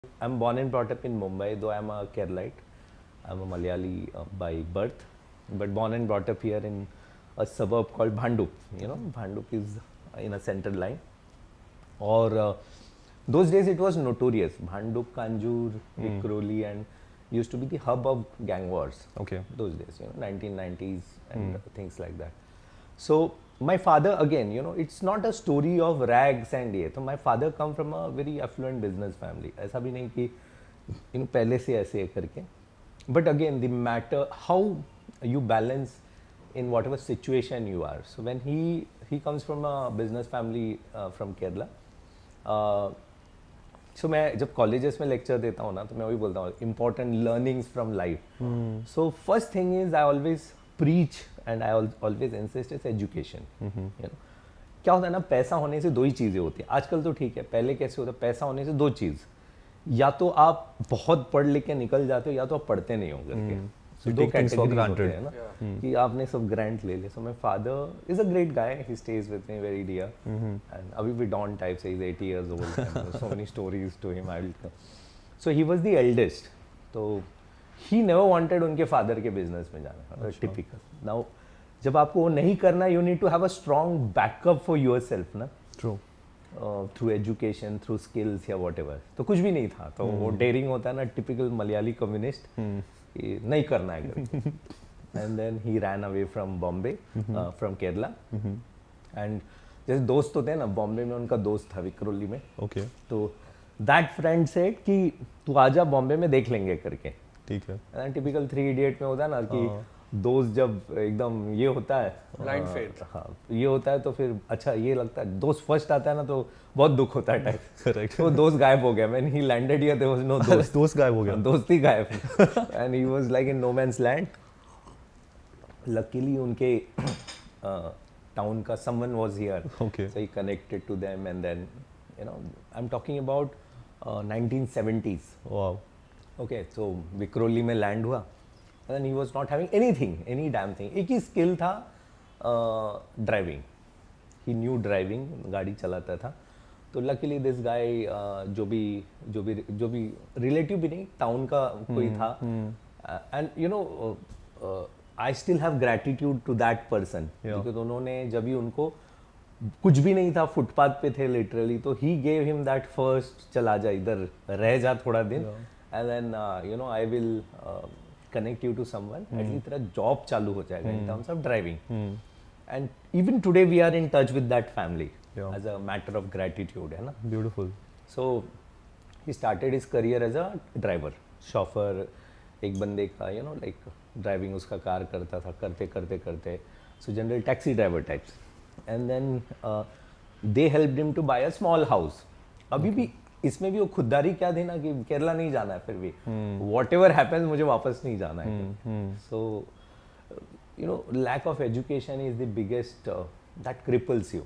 I'm born and brought up in Mumbai, though I'm a Keralite. I'm a Malayali by birth, but born and brought up here in a suburb called Bhandup. You know, Bhandup is in a central line. Or those days it was notorious. Bhandup, Kanjur, Vikhroli, and used to be the hub of gang wars. Okay. Those days, 1990s and things like that. So my father, again, it's not a story of rags and ये. So my father come from a very affluent business family. ऐसा भी नहीं कि पहले से ऐसे करके. But again, the matter how you balance in whatever situation you are. So when he comes from a business family from Kerala. सो मैं जब कॉलेजेस में लेक्चर देता हूँ ना तो मैं वही बोलता हूँ important learnings from life. So first thing is I always preach and I always insist is education. क्या होता है ना, पैसा होने से दो ही चीज़ें होती हैं आजकल. तो ठीक है, पहले कैसे होता है, पैसा होने से दो चीज़, या तो आप बहुत पढ़ लिख के निकल जाते हो या तो आप पढ़ते नहीं हो करके. So दो कैटेगरीज होते हैं ना कि आपने सब ग्रांट ले लिया. So my father is a great guy, he stays with me very dear, and अभी भी डॉन टाइप से, is 80 years old. So many stories to him I will tell. So he was the eldest, तो he never wanted उनके father के business में जाना. Typical. Now जब आपको वो नहीं करना, you need to have a strong backup for yourself ना. True. Through education, through skills या वॉट एवर. तो कुछ भी नहीं था, तो वो डेयरिंग होता है ना, टिपिकल मलयाली कम्युनिस्ट, नहीं करना है करके. And then he ran away from Bombay, from Kerala. And जैसे दोस्त होते हैं ना, बॉम्बे में उनका दोस्त था विक्रोली में. ओके. तो दैट फ्रेंड सेड कि तू आजा बॉम्बे में, देख लेंगे करके. ठीक है. टिपिकल 3 Idiot में होता है ना कि दोस्त जब एकदम ये होता है ब्लाइंड फेथ. हाँ, ये होता है तो फिर अच्छा ये लगता है. दोस्त फर्स्ट आता है ना तो बहुत दुख होता है टाइप. करेक्ट. तो दोस्त गायब हो गया. When he landed here there was no दोस्त. दोस्त गायब हो गया. दोस्त ही गायब. And he was like in no man's land. Luckily उनके टाउन का someone was here. Okay. So he connected to them and then I am talking about 1970s. Wow. Okay. So Vikhroli में लैंड हुआ. And he was not having anything, any damn thing. एक ही skill था, driving. ही new driving, गाड़ी चलाता था. तो luckily this guy जो भी रिलेटिव भी नहीं, टाउन का कोई था. And I still have gratitude to that person, because उन्होंने जब भी उनको कुछ भी नहीं था, फुटपाथ पे थे लिटरली, तो he gave him that first, चला जा इधर रह जा थोड़ा दिन, and then I will connect you to someone. At least तेरा job चालू हो जाएगा in terms of driving. And even today we are in touch with that family as a matter of gratitude, है ना. Beautiful. So he started his career as a driver, chauffeur. एक बंदे का like driving उसका car करता था, करते so general taxi driver types. And then they helped him to buy a small house. अभी भी इसमें भी वो खुददारी क्या थी ना कि केरला नहीं जाना है, फिर भी वॉट एवर हैपेंस मुझे वापस नहीं जाना है. So lack of education is the biggest that cripples you.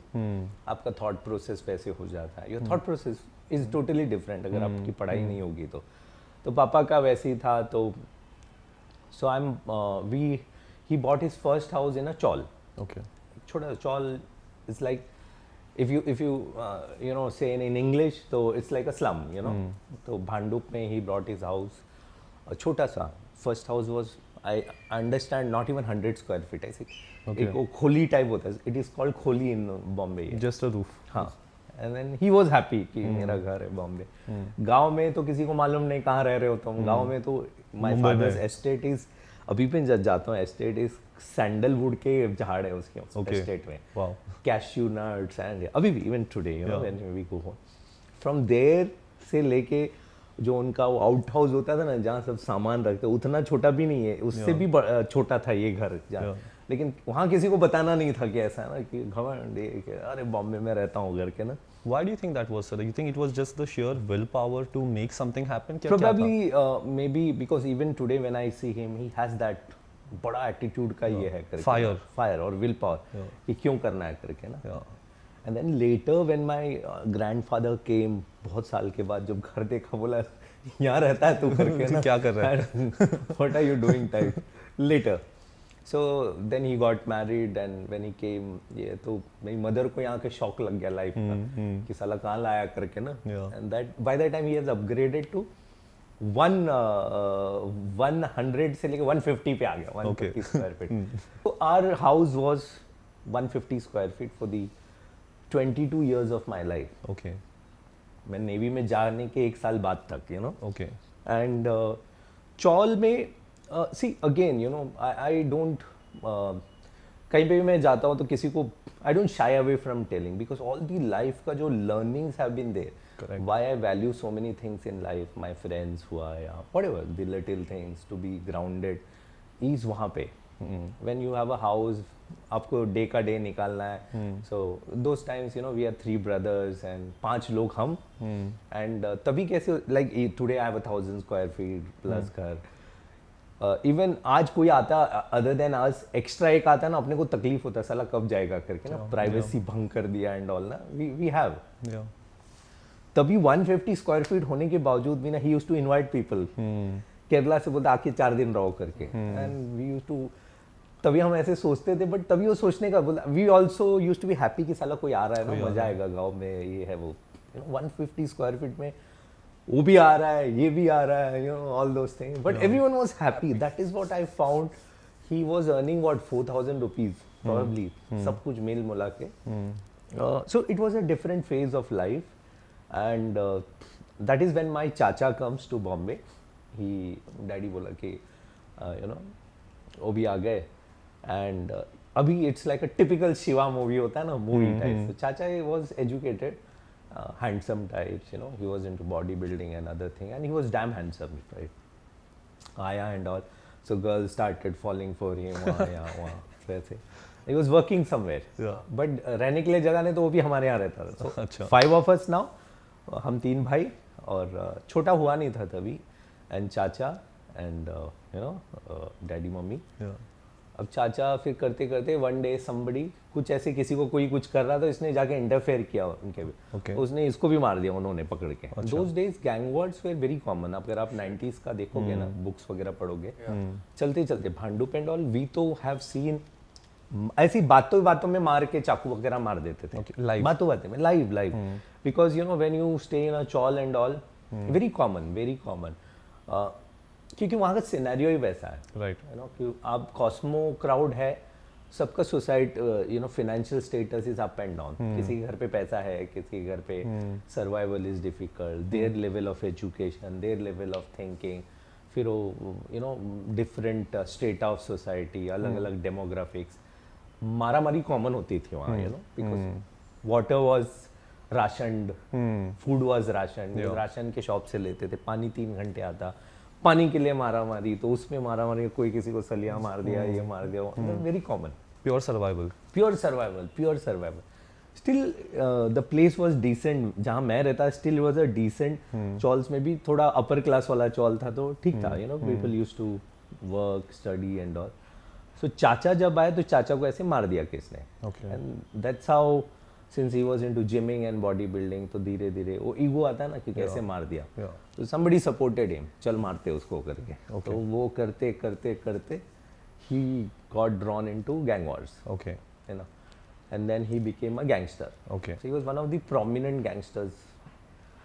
आपका थॉट प्रोसेस वैसे हो जाता है. Your thought process is totally different अगर आपकी पढ़ाई नहीं होगी तो पापा का वैसे ही था. तो so I am he bought his first house in a chawl. Okay. छोटा chawl is like, if you say in English, so it's like a slum, तो भांडुप में he brought his house, छोटा सा. first house was, I understand, not even 100 square feet. ऐसे एक वो खोली type होता है. it is called खोली in Bombay. Just a roof. हाँ. and then he was happy कि मेरा घर है बॉम्बे. गांव में तो किसी को मालूम नहीं कहाँ रह रहे हो तुम. गांव में तो my father's estate is, अभी भी जाता हूँ, estate is सैंडलवुड के झाड़ है उसके estate में. Wow. Cashew nuts and अभी भी even today when we go home, from there से लेके जो उनका वो आउट हाउस होता था ना जहाँ सब सामान रखते, उतना छोटा भी नहीं है, उससे भी छोटा था ये घर जहाँ. लेकिन वहाँ किसी को बताना नहीं था कि ऐसा है ना कि घमंड है, अरे बॉम्बे में रहता हूँ घर के ना. Why do you think that was, sir? You think it was just the sheer willpower to make something happen? Probably maybe because even today when I see him, he has that बड़ा attitude का ये है करके, fire और will power कि क्यों करना है करके ना. And then later when my grandfather came, बहुत साल के बाद जब घर देखा, बोला यहाँ रहता है तू करके ना, क्या कर रहा है, what are you doing type. Later So then he got married and when he came, ये तो मेरी मदर को यहाँ के शॉक लग गया लाइफ का कि साला कहाँ लाया करके ना. Yeah. And that by that time he has upgraded to 100 से लेके 150 पे आ गया, 150 square feet. So our house was 150 square feet for the 22 years of my life. Okay. मैं नेवी में जाने के 1 साल बाद तक, you know. Okay. And चौल में see again, you know, I don't कहीं पे भी मैं जाता हूँ तो किसी को I don't shy away from telling because all the life का जो learnings have been there. Correct. Why I value so many things in life, my friends who are whatever the little things to be grounded is वहाँ पे. When you have a house, आपको day का day निकालना है. So those times, you know, we are 3 brothers and 5 लोग हम. And तभी कैसे like today I have 1,000 square feet plus घर. इवन आज कोई आता अदर देन आज एक्स्ट्रा एक आता ना, अपने को तकलीफ होता है साला कब जाएगा करके ना, प्राइवेसी भंग कर दिया एंड ऑल ना. We have Yeah. तभी 150 स्क्वायर फीट होने के बावजूद भी ना he used to invite people. Kerala से बोलता आके 4 दिन रहो करके. एंड वी यूज्ड टू, तभी हम ऐसे सोचते थे, बट तभी वो सोचने का बोला we also used to be happy कि साला कोई आ रहा है ना, मजा आएगा गाँव में, ये है वो. 150 स्क्वायर फीट में वो भी आ रहा है, ये भी आ रहा है, you know, all those things. But everyone was happy. That is what I found. He was earning what 4,000 rupees probably. सब कुछ मिल मुला के. So it was a different phase of life, and that is when my chacha comes to Bombay. Daddy बोला कि you know वो भी आ गए, and अभी it's like a typical Shiva movie होता है ना, movie type. So chacha was educated. Handsome types, you know, he was into bodybuilding and other thing, and he was damn handsome, right? Aya and all. So girls started falling for him. वैसे. He was working somewhere. Yeah. But रहने के लिए जगह नहीं तो वो भी हमारे यहाँ रहता था. So अच्छा. 5 of us now. हम 3 भाई और छोटा हुआ नहीं था तभी. And चाचा and you know daddy mummy. Yeah. अब चाचा फिर करते करते वन डे समबडी कुछ ऐसे किसी को कोई कुछ कर रहा था, इसने जाके इंटरफेयर किया उनके भी. Okay. उसने इसको भी मार दिया उन्होंने पकड़ के. Those days gang words were very common. अगर आप 90s का देखोगे ना, बुक्स वगैरह पढ़ोगे, चलते चलते भांडू पेंड ऑल, वी तो हैव सीन ऐसी बातों बातों में मार के चाकू वगैरह मार देते थे. Okay, live. बातों बातों में live because you know when you stay in a chawl and all, very common क्योंकि वहाँ का सिनेरियो ही वैसा है. Right. यू नो कि आप कॉस्मो क्राउड है, सबका society you know financial status is up and down. किसी के घर पे पैसा है, किसी के घर पे survival is difficult, their level of education, their level of thinking, फिर वो you know different state of society, अलग अलग डेमोग्राफिक्स. मारामारी कॉमन होती थी वहाँ, you know, because water was rationed, food was ration. Ration के शॉप से लेते थे, पानी 3 घंटे आता, पानी के लिए मारामारी, तो उसमें मारामारी, कोई किसी को सलिया मार दिया, ये मार दिया. Very common. Pure survival. Pure survival. Still the place was decent जहाँ मैं रहता, still was a decent. Chawls में भी थोड़ा अपर क्लास वाला चॉल था तो ठीक था, you know, people use to work study and all. So चाचा जब आए तो चाचा को ऐसे मार दिया किसने. Okay. And that's how since he was into gymming and body building, तो धीरे धीरे वो ईगो आता है ना कि कैसे मार दिया. Yeah. तो somebody supported him, चल मारते उसको करके. Okay. तो वो करते करते करते he got drawn into gang wars, Okay. you know, and then he became a gangster. Okay. So he was one of the prominent gangsters.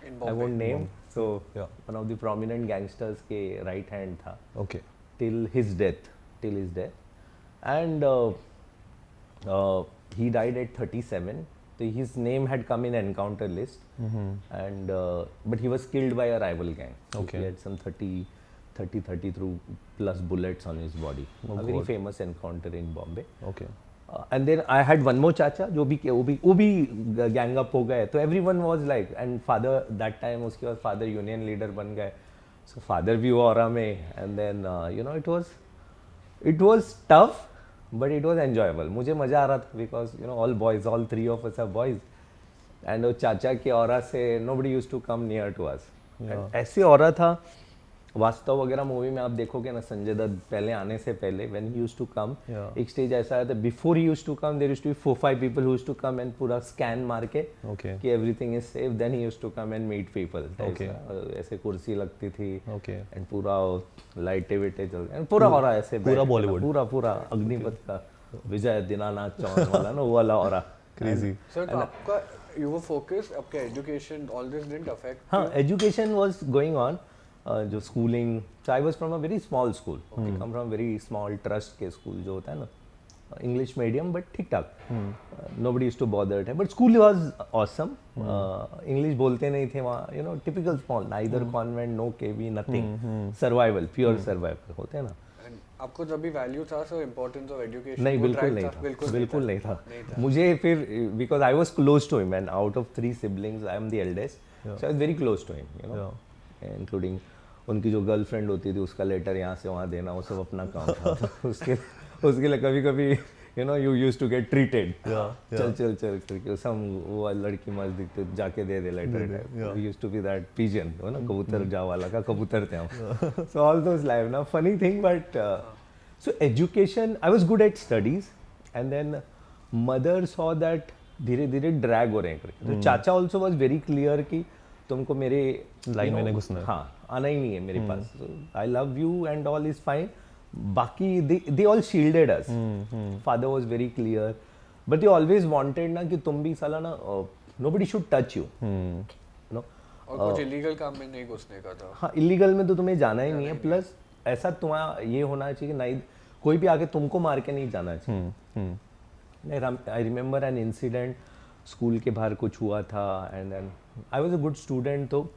In I Bombay. won't name. So Yeah. one of the prominent gangsters के right hand था Okay. till his death, and he died at 37. So his name had come in encounter list, and but he was killed by a rival gang. So Okay. he had some 30 through plus bullets on his body. Oh, a very God. famous encounter in Bombay. Okay. And then I had one more chacha जो भी gang up हो गए. तो everyone was like, and father that time उसके बाद father union leader बन गए. So father भी वो aura में, and then you know it was tough. But it was enjoyable. मुझे मजा आ रहा था because you know all boys, all 3 of us are boys, and वो चाचा की ऑरा से nobody used to come near to us. Yeah. And ऐसे aura था वास्तव वगैरह मूवी में आप देखोगे ना, संजय दत्त पहले आने से पहले when he used to come, Yeah. एक स्टेज ऐसा आया था, before he used to come there used to be 4-5 people who used to come and पूरा स्कैन मार के Okay. कि everything is safe, then he used to come and meet people. Okay. ऐसे कुर्सी लगती थी Okay. एंड पूरा लाइटें वेटे चल एंड पूरा हो रहा ऐसे पूरा बैठ के, Bollywood. पूरा पूरा अग्निपथ का विजय दीनानाथ चौहान वाला ना, वो वाला हो रहा Crazy. सर तो आपका यू वर फोकस्ड, आपका education all this didn't affect? हाँ, एजुकेशन वाज गोइंग ऑन, जो schooling, so I was from a very small school, come from very small trust के स्कूल जो होता है ना, इंग्लिश मीडियम बट ठीक ठाक, nobody used to bother it, but school was awesome. English बोलते नहीं थे वहाँ, you know, typical small, neither convent, no KV, nothing, survival, pure survival होते हैं ना। आपको जब भी वैल्यू था सर इंपॉर्टेंस ऑफ एजुकेशन? नहीं, बिल्कुल नहीं था, बिल्कुल नहीं था। मुझे फिर, because I was close to him and out of 3 siblings I am the eldest, so I was very close to him, you know, including उनकी जो गर्लफ्रेंड होती थी उसका लेटर यहाँ से वहाँ देना, वो सब अपना काम था। उसके लिए कभी कभी you know you used to get treated, चल चल चल करके सम वो लड़की मस्त दिखती जाके दे दे letter, used to be that pigeon, हो ना, कबूतर जा वाला का कबूतर थे हम। सो ऑल दोस लाइफ ना, funny thing, but so education, I was good at studies and then mother saw that धीरे धीरे ड्रैग हो रहे हैं करके, तो चाचा ऑल्सो वॉज वेरी क्लियर कि तुमको मेरे लाइन में नहीं घुसना है, हाँ आना ही नहीं है मेरे पास, I love you and all is fine, बाकी they all shielded us. Father was very clear, but they always wanted ना कि तुम भी साला ना, nobody should touch you, you know. और कुछ इलीगल काम में नहीं घुसने का था? हाँ, इलीगल में तो तुम्हें जाना ही नहीं है, प्लस ऐसा तुम्हारा ये होना चाहिए कि नहीं कोई भी आके तुमको मार के नहीं जाना चाहिए। I remember an incident, school के बाहर कुछ हुआ था and then I was a good student, तो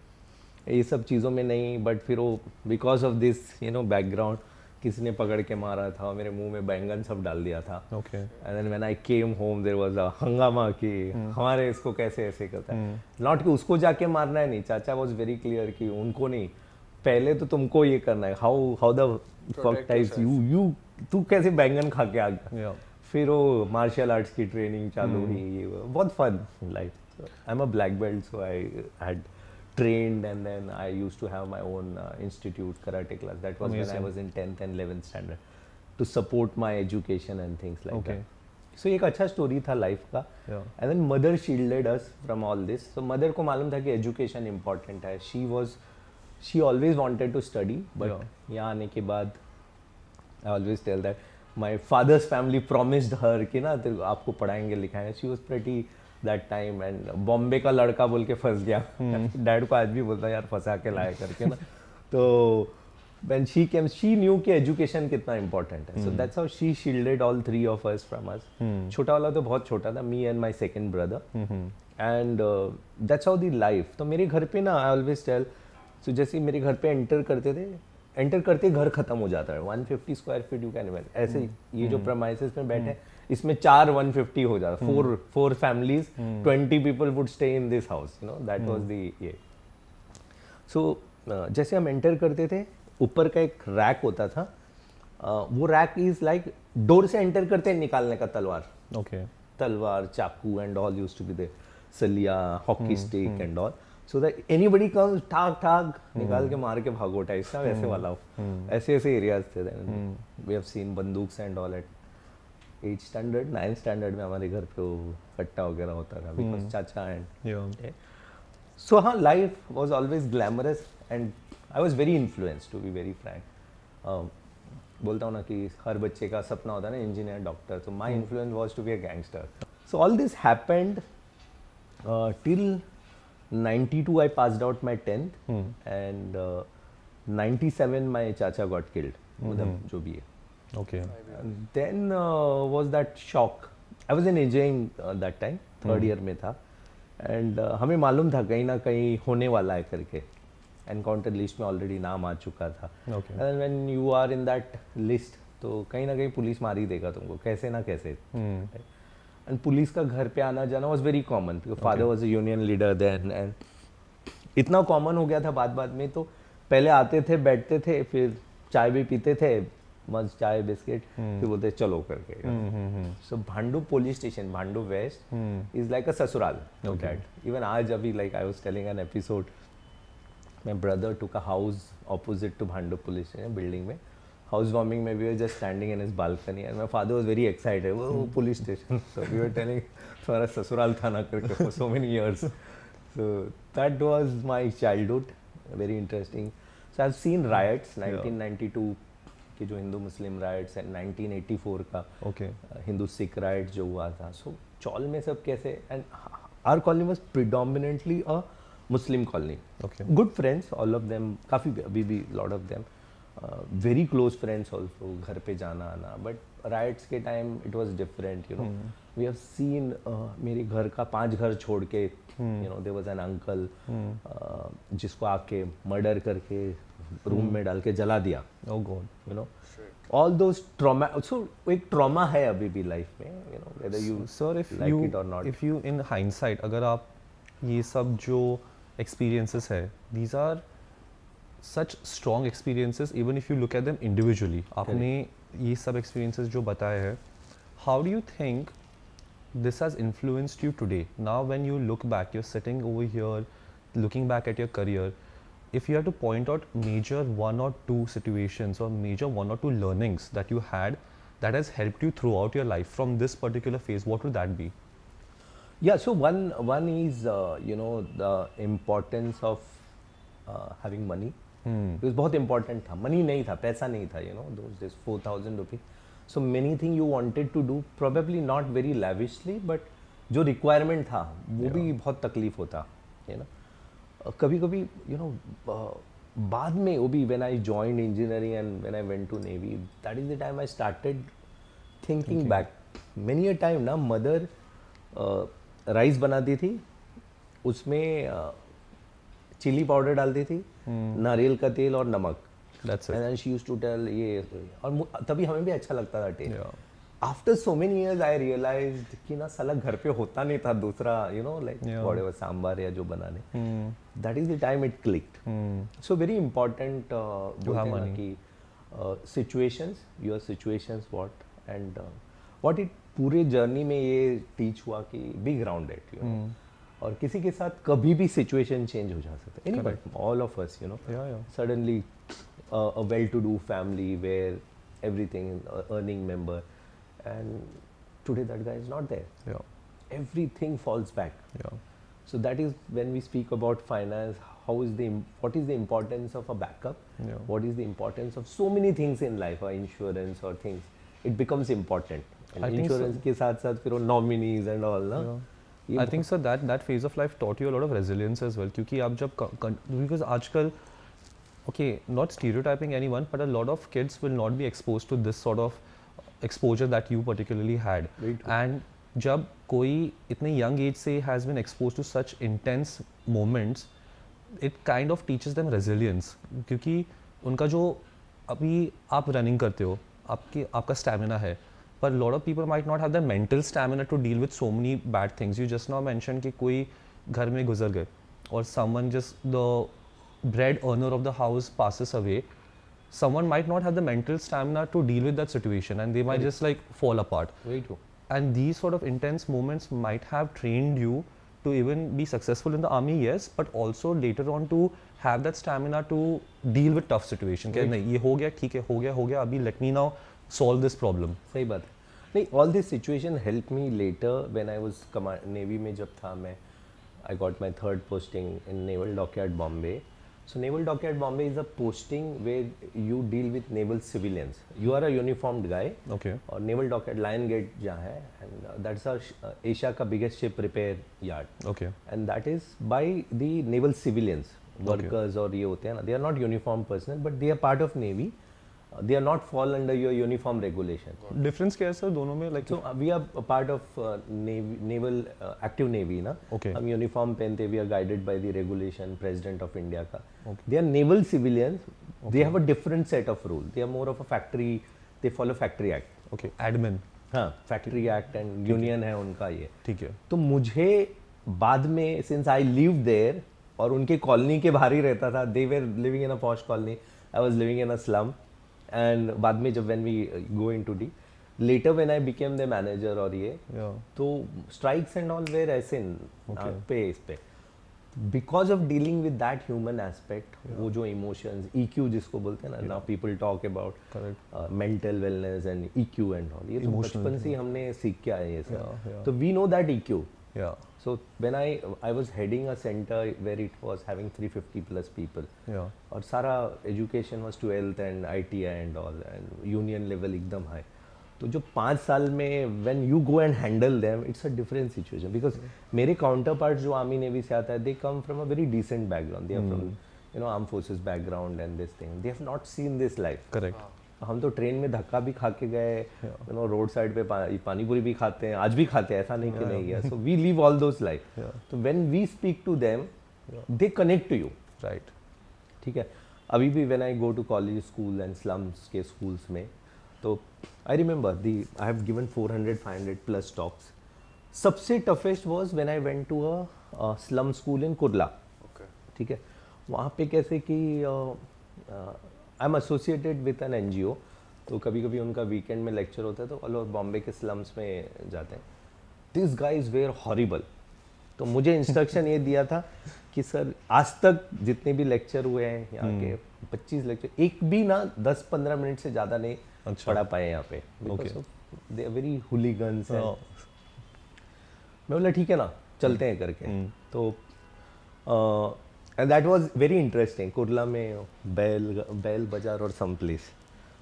ये सब चीज़ों में नहीं, बट फिर वो because of this you know background किसी ने पकड़ के मारा था, मेरे मुंह में बैंगन सब डाल दिया था। Okay. And then when I came home there was a हंगामा कि हमारे इसको कैसे ऐसे करता है, नॉट कि उसको जाके मारना है, नहीं, चाचा वाज वेरी क्लियर कि उनको नहीं, पहले तो तुमको ये करना है, how the fuck types you तू कैसे बैंगन खा के आ गया। Yeah. फिर वो मार्शल आर्ट्स की ट्रेनिंग चालू हुई, ये बहुत fun life. I am a black belt, so I had trained and then I used to have my own institute karate class. That was when I was in 10th and 11th standard to support my education and things like Okay. that. So एक अच्छा story था life का। And then mother shielded us from all this. So mother को मालूम था कि education important है. She always wanted to study, but यहाँ आने के बाद I always tell that my father's family promised her कि ना आपको पढ़ाएंगे लिखाएंगे. She was pretty that time and Bombay का लड़का बोल के फंस गया। डैड को आज भी बोलता यार फंसा के लाया करके ना। तो when she came, she knew कि एजुकेशन कितना important है। So that's how she shielded all 3 of us from us. छोटा वाला तो बहुत छोटा था, me and my second brother. And that's how the life. तो मेरे घर पे ना I always tell, so जैसे मेरे घर पे एंटर करते घर खत्म हो जाता है, 150 square feet, you can imagine. ऐसे ये जो प्रमाइसेस में बैठे इसमें 4 150 हो जाता, 4 families, 20 people would stay in this house, you know, that was the ये। So जैसे हम एंटर करते थे, ऊपर का एक रैक होता था, वो रैक इज लाइक डोर से एंटर करते निकालने का तलवार, Okay. तलवार, चाकू and all used to be there, सलिया, hockey stick and all, so that anybody comes ठाक ठाक निकाल के मार के भागो टाइप का, वैसे वाला ऐसे ऐसे एरियाज थे। वी हैव सीन बंदूक and all at 8th standard 9th standard में हमारे घर पे वो कट्टा वगैरह होता था, बिकॉज चाचा एंड Yeah. सो हाँ, life was always glamorous and I was very influence, to be very frank. बोलता हूँ ना कि हर बच्चे का सपना होता है ना इंजीनियर, डॉक्टर, तो my influence was to be a gangster. So all this happened till 92 I passed out my 10th and 97 my चाचा got killed, मतलब जो भी है। Okay. And then was that shock. I was in engineering that time, 3rd year में था, and हमें मालूम था कहीं ना कहीं होने वाला है करके, एनकाउंटर लिस्ट में ऑलरेडी नाम आ चुका था। Okay. And when you are in that list, तो कहीं ना कहीं पुलिस मार ही देगा तुमको, कैसे ना कैसे। एंड पुलिस का घर पे आना जाना was very common, father was a union leader then, and इतना कॉमन हो गया था बाद में। तो पहले आते थे, बैठते थे, फिर चाय भी पीते थे, मस्त चाय बिस्किट, फिर बोलते चलो करके। सो भांडू पुलिस स्टेशन, भांडू वेस्ट इज लाइक अ ससुराल, दैट इवन आज अभी like I was telling an episode My brother took a house opposite to Bhandup police station building में. Housewarming में we were just standing in his balcony and my father was very excited. Oh, police station. So we were telling तुम्हारा ससुराल था ना करके for so many years. So that was my childhood. Very interesting. So I've seen riots 1992 के जो हिंदू मुस्लिम rights and 1984 का Okay. Hindu Sikh right जो हुआ था. सो चौल में सब कैसे and our colony was predominantly a Muslim colony. Okay. Good friends all of them, काफ़ी अभी भी lot of them very close friends also, घर पे जाना आना. बट राइट्स के time it was different, you know. We have seen मेरे घर का 5 घर छोड़ के, you know, there was an uncle जिसको आके मर्डर करके रूम में डाल के जला दिया, Oh God. You know. All those trauma, so एक ट्रॉमा है अभी भी लाइफ में, you know, whether you Sir, if like you it or not. if you in hindsight, अगर आप ये सब जो experiences है, these are such strong experiences. Even if you look at them individually, आपने ये सब experiences जो बताए हैं, how do you think this has influenced you today? Now, when you look back, you're sitting over here, looking back at your career. If you had to point out major 1 or 2 situations or major 1 or 2 learnings that you had that has helped you throughout your life from this particular phase, what would that be? Yeah, so one is you know, the importance of having money. Because बहुत important था, money नहीं था, पैसा नहीं था, you know, those days 4,000 rupees. So many things you wanted to do, probably not very lavishly, but जो requirement था वो भी बहुत तकलीफ होता, you know. कभी कभी, you know, बाद में वो भी when I joined engineering and when I went to Navy, that is the time I started thinking back. Many a time ना mother राइस बनाती थी, उसमें चिली पाउडर डालती थी, नारियल का तेल और नमक. That's it. And then she used to tell ये, और तभी हमें भी अच्छा लगता था test. Yeah. After so many years I realized कि ना साला घर पे होता नहीं था दूसरा, you know, like Yeah. whatever sambar या जो बनाने. That is the time it clicked. So very important बोलते have हैं ना money. कि situations, your situations what, and what it पूरे जर्नी में ये टीच हुआ कि बी ग्राउंडेड, यू नो. और किसी के साथ कभी भी सिचुएशन चेंज हो जा सकता है, anybody, all of us, you know. Yeah, yeah. Suddenly a well-to-do family where everything, earning member, and today that guy is not there. Yeah. Everything falls back. Yeah. So that is when we speak about finance, what is the importance of a backup? Yeah. What is the importance of so many things in life, or insurance or things, it becomes important. And I think so. insurance के साथ साथ फिर वो nominees and all ना. ये I think so that phase of life taught you a lot of resilience as well. क्योंकि आप जब because आजकल, okay, not stereotyping anyone, but a lot of kids will not be exposed to this sort of exposure that you particularly had. Very true. And जब कोई इतने young age से has been exposed to such intense moments, it kind of teaches them resilience. क्योंकि उनका जो अभी आप running करते हो, आपका stamina है, but a lot of people might not have the mental stamina to deal with so many bad things. You just now mentioned कि कोई घर में गुजर गए, or someone just the bread earner of the house passes away. Someone might not have the mental stamina to deal with that situation, and they might just like fall apart. Very true. And these sort of intense moments might have trained you to even be successful in the army, yes, but also later on to have that stamina to deal with tough situation. कि नहीं, ये हो गया, ठीक है, हो गया, अभी let me now solve this problem. सही बात है. नहीं, all this situation helped me later when I was Navy में जब था मैं, I got my 3rd posting in Naval Dockyard Bombay. So Naval Dockyard Bombay is a posting where you deal with naval civilians. You are a uniformed guy. Okay. और Naval Dockyard Lion Gate जहाँ है, and that's our Asia का biggest ship repair yard. Okay. And that is by the naval civilians, workers और ये होते हैं ना. They are not uniformed personnel, but they are part of Navy. They are not fall under your uniform regulation. Difference क्या है sir दोनों में? Like So we are a part of naval active navy ना. Okay. हम uniform पहनते, we are guided by the regulation president of India का. They are naval civilians. They have a different set of rules. They are more of a factory. They follow factory act. okay, admin. हाँ, factory act and union है उनका ये. ठीक है. तो मुझे बाद में since I lived there और उनके कॉलोनी के बाहर ही रहता था, they were living in a posh colony, I was living in a slum. And बाद में जब when we go into the later when I became the manager और ये, Yeah. तो strikes and all were ऐसे पे इस पे. Because of dealing with that human aspect, वो जो इमोशंस, EQ जिसको बोलते हैं ना, now people talk about Correct. Mental wellness and EQ and all, ये तो Emotional, बचपन से ही हमने सीख के आए ये Yeah, सब. yeah. तो we know that EQ. Yeah. So when I was heading a center where it was having 350 plus people, Yeah. और सारा education was 12th and ITI and all, and union level एकदम high. तो जो 5 साल में when you go and handle them, it's a different situation because मेरे counterparts जो army navy से आता है, they come from a very decent background, they are from armed forces background and this thing, they have not seen this life. Correct. हम तो train में धक्का भी खा के गए, रोड साइड पे पानी पूरी भी खाते हैं, आज भी खाते हैं, ऐसा नहीं कि नहीं है. So we live all those life. तो when we speak to them, they connect to you. Right. ठीक है. अभी भी when I go to college school and slums के स्कूल्स में, तो I remember I have given 400-500 plus talks. सबसे toughest was when I went to a slum school in Kurla. Okay. ठीक है. वहाँ पे कैसे कि I am associated with an NGO, तो कभी कभी उनका वीकेंड में लेक्चर होता है, तो ऑल ओवर बॉम्बे के स्लम्स में जाते हैं. This guys were horrible. तो मुझे इंस्ट्रक्शन ये दिया था कि सर आज तक जितने भी लेक्चर हुए हैं यहाँ के 25 लेक्चर, एक भी ना 10-15 मिनट से ज़्यादा नहीं अच्छा. पढ़ा पाए यहाँ पे. Okay. They are very hooligans. Oh. मैं बोला ठीक है ना, चलते हैं करके. तो and that was very interesting. Kurla में बैल बाजार और some place.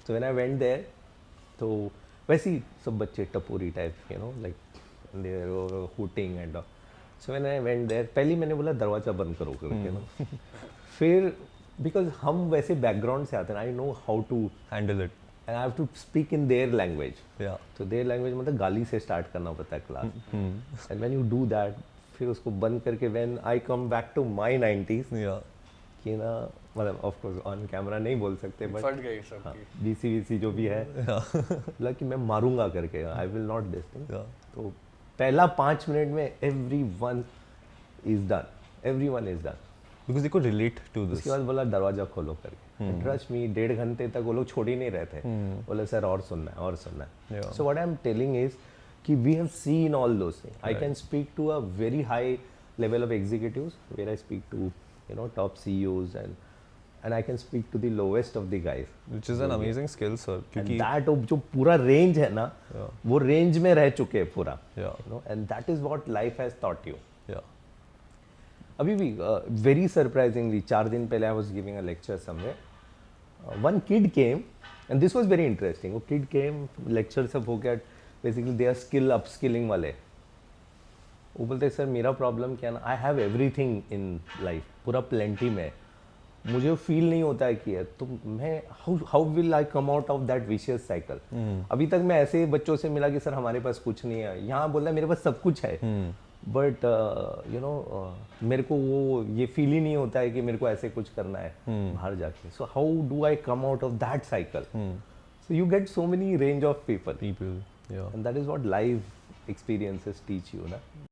So when I went there, तो वैसे ही सब बच्चे टपोरी type, like they were hooting and all. So when I went there, पहले मैंने बोला दरवाजा बंद करो करके ना. फिर बिकॉज हम वैसे बैकग्राउंड से आते हैं, I know how to Handle it. And I have to speak in their language. Yeah. तो देयर लैंग्वेज मतलब गाली से स्टार्ट करना पड़ता है class. And when you do that, फिर उसको बंद करके when I come back to my 90s, Yeah. कि ना मतलब ऑफ कोर्स ऑन कैमरा नहीं बोल सकते, फट बट गई सबकी. BC जो भी है, मतलब कि मैं मारूंगा करके, I will not this thing. Yeah. तो पहला 5 मिनट में everyone is done. Because they could relate to this. उसके बाद बोला दरवाजा खोलो करके. ट्रस्ट मी, 1.5 घंटे तक वो लोग छोड़ ही नहीं रहे थे. बोले सर और सुनना है. Yeah. So what I am telling is कि we have seen all those things. I can speak to a very high level of executives where I speak to top CEOs and I can speak to the lowest of the guys. Which is an amazing skill, sir. And क्योंकि that जो पूरा range है ना, वो range में रह चुके हैं पूरा. Yeah. And that is what life has taught you. Yeah. अभी भी very surprisingly 4 दिन पहले I was giving a lecture somewhere. One kid came and this was very interesting. वो kid came, lecture सब हो गया, basically they are skill upskilling वाले. वो बोलते सर मेरा प्रॉब्लम क्या ना, I have everything in life, पूरा प्लेंटी में, मुझे फील नहीं होता है कि है, तो मैं how will I come out of that vicious cycle. अभी तक मैं ऐसे बच्चों से मिला कि सर हमारे पास कुछ नहीं है, यहाँ बोल रहा है मेरे पास सब कुछ है, बट मेरे को वो ये फील ही नहीं होता है कि मेरे को ऐसे कुछ करना है बाहर जाके. So how do I come out of that cycle. So you get so many range of people People. Yeah. And that is what life experiences teach you, na?